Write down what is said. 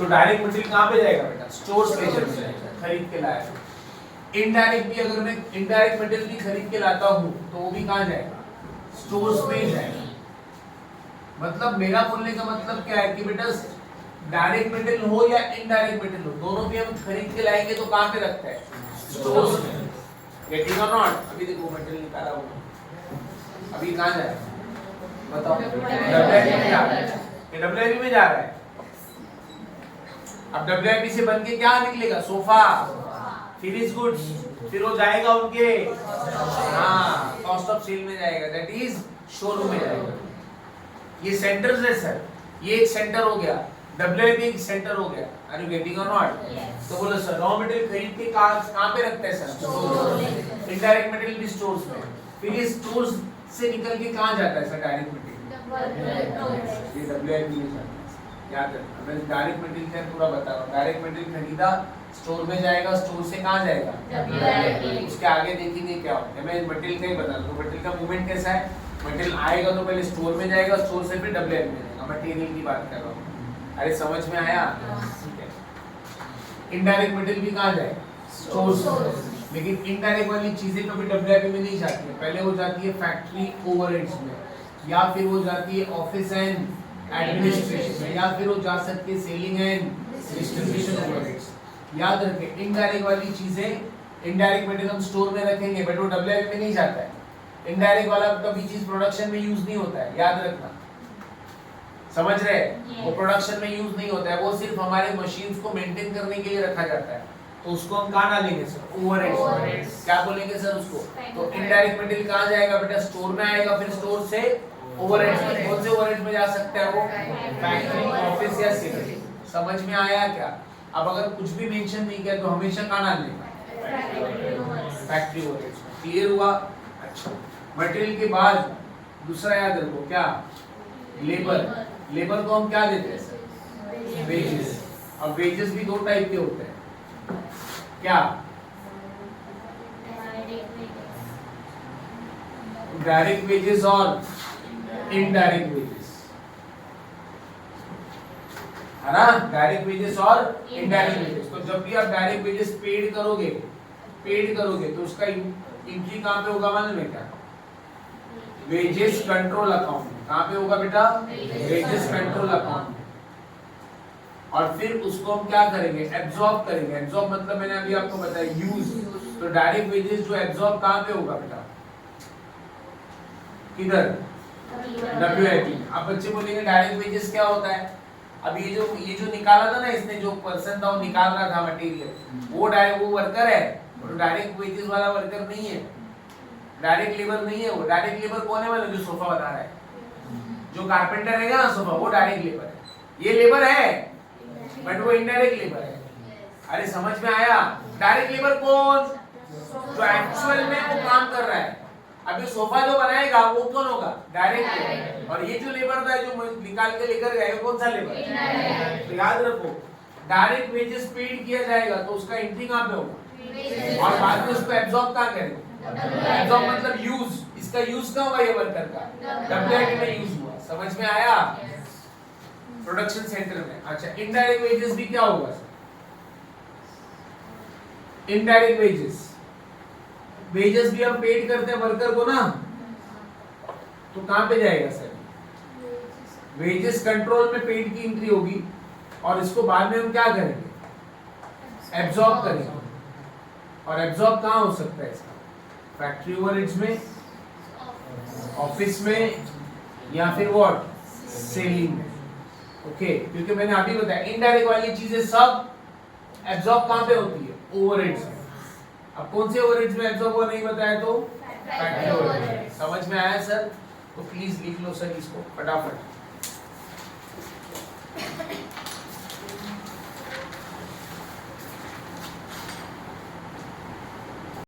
तो direct material कहाँ पे जाएगा बेटा? स्टोर्स पे जाएगा, खरीद के लाया। इनडायरेक्ट भी अगर मैं इनडायरेक्ट मटेरियल भी खरीद के लाता हूँ तो वो भी कहाँ जाएगा? स्टोर्स पे जाएगा। मतलब मेरा बोलने का मतलब क्या है कि बेटा डायरेक्ट मटेरियल हो या इनडायरेक्ट मटेरियल हो, दोनों भी हम खरीद के लाएंगे तो कहाँ पे रखते हैं? स्टोर्स में। गेटिंग और नॉट? अभी देखो मटेरियल निकाला हुआ, अभी कहाँ जाएगा बताओ? WIP में जा रहा है, ये WIP में जा रहा है। अब WIP से बन के क्या निकलेगा? सोफा, फिनिश गुड्स, फिर वो जाएगा उनके कॉस्ट ऑफ सेल में जाएगा, दैट इज शोरूम में जाएगा। ये सेंटर्स है सर, ये एक सेंटर हो गया, WIP एक सेंटर हो गया। आर यू गेटिंग और नॉट? तो बोलो सर रॉ मटेरियल खरीद के कहां पे रखते हैं सर? स्टोर में। इनडायरेक्ट मटेरियल भी स्टोर्स में। फिर ये स्टोर्स से निकल के कहां जाता है सर? डायरेक्ट मटेरियल ये WIP में जाता है। याद रखना, मैं डायरेक्ट मटेरियल का पूरा बता रहा हूं। डायरेक्ट मटेरियल खरीदा, स्टोर में जाएगा, स्टोर से कहां जाएगा? WIP। उसके आगे देखेंगे क्या होता है। मैं मटेरियल का ही बता रहा हूं। मटेरियल का मूवमेंट कैसा है? मटेरियल आएगा तो पहले स्टोर में जाएगा, स्टोर से फिर WIP में जाएगा। मटेरियल की बात कर रहा हूं। अरे समझ में आया? ठीक है। इनडायरेक्ट मटेरियल भी कहां जाएगा? स्टोर्स में। लेकिन इनडायरेक्ट वाली चीजें कभी WIP में नहीं जाती है, पहले वो जाती है फैक्ट्री ओवरहेड्स में, या फिर वो जाती है ऑफिस एंड एडमिनिस्ट्रेशन में, या फिर वो जा सकती है सेलिंग एंड डिस्ट्रीब्यूशन ओवरहेड्स। याद रखें इनडायरेक्ट वाली चीजें इनडायरेक्ट मटेरियल हम स्टोर में रखेंगे बट वो WIP में नहीं जाता है। इनडायरेक्ट वाला कभी चीज प्रोडक्शन में यूज नहीं होता है, याद रखना। समझ रहे? वो प्रोडक्शन में यूज नहीं होता है, वो सिर्फ हमारे मशीन्स को मेंटेन करने के लिए रखा जाता है। तो उसको हम कहाँ डालेंगे सर? ओवरहेड्स। क्या बोलेंगे सर उसको? तो इनडायरेक्ट मटेरियल कहाँ जाएगा बेटा? स्टोर में आएगा, फिर स्टोर से ओवरहेड्स में। कौन से ओवरहेड्स में जा सकता है वो? फैक्ट्री, ऑफिस या सेलिंग। समझ में आया क्या? अब अगर कुछ भी मेंशन नहीं किया तो हमेशा कहाँ डालने? फैक्ट्री ओवरहेड्स में। क्लियर हुआ? अच्छा, मटेरियल के बाद दूसरा याद रखो क्या? लेबर। लेबर को हम क्या देते हैं सर? वेजेस। अब वेजेस भी दो टाइप के होते हैं, क्या? डायरेक्ट वेजेस और इनडायरेक्ट वेजेस, है ना? डायरेक्ट वेजेस और इनडायरेक्ट वेजेस। तो जब भी आप डायरेक्ट वेजेस पेड करोगे तो उसका एंट्री कहां पे होगा मालूम है क्या? वेजेस कंट्रोल अकाउंट में। कहां पे होगा बेटा? वेजेस कंट्रोल अकाउंट में। और फिर उसको हम क्या करेंगे? एब्जॉर्ब करेंगे। एब्जॉर्ब मतलब मैंने अभी आपको बताया यूज। तो डायरेक्ट वेजेस जो एब्जॉर्ब कहां पे होगा बेटा? किधर? WIP। अब बच्चे बोलेंगे डायरेक्ट वेजेस क्या होता है? अब ये जो निकाला था ना इसने, जो पर्सन था वो निकाल रहा था मटेरियल, वो वर्कर है, तो डायरेक्ट वेजेस वाला वर्कर नहीं है, डायरेक्ट लेबर नहीं है वो। डायरेक्ट लेबर कौन है? वाला जो सोफा बना रहा है, जो कारपेंटर रहेगा ना सोफा, वो डायरेक्ट लेबर है। ये लेबर है बट वो इनडायरेक्ट लेबर है। अरे समझ में आया? डायरेक्ट लेबर कौन? जो एक्चुअल में वो काम कर रहा है। अभी सोफा जो बनाएगा वो कौन होगा? Direct labour. और ये जो लेबर था जो निकाल के लेकर गए वो कौन सा लेबर? तो याद रखो डायरेक्ट वेजेस पेड किया जाएगा तो उसका एंट्री कहां पे होगा? और बाद में उसको एब्जॉर्ब कहां करेंगे? एब्जॉर्ब मतलब यूज। इसका यूज कहां हुआ? ये वर्कर का WIP में यूज हुआ। समझ में आया? प्रोडक्शन सेंटर में। अच्छा, इनडायरेक्ट वेजेस भी क्या होगा? इनडायरेक्ट वेजेस भी हम पेड करते हैं वर्कर को ना, तो कहां पे जाएगा सर? वेजेस कंट्रोल में पेड की एंट्री होगी और इसको बाद में हम क्या करेंगे? एब्जॉर्ब करेंगे। और एब्जॉर्ब कहां हो सकता है इसका? फैक्ट्री ओवरहेड्स में, ऑफिस में, या फिर व्हाट? सेलिंग में। ओके, क्योंकि मैंने अभी बताया इनडायरेक्ट वाली चीजें सब एब्जॉर्ब कहां पे होती है? ओवरहेड्स में। अब कौन से ओवरहेड्स में एब्जॉर्ब हुआ नहीं बताया तो? Factory overheads. समझ में आया सर? तो प्लीज लिख लो सर इसको फटाफट।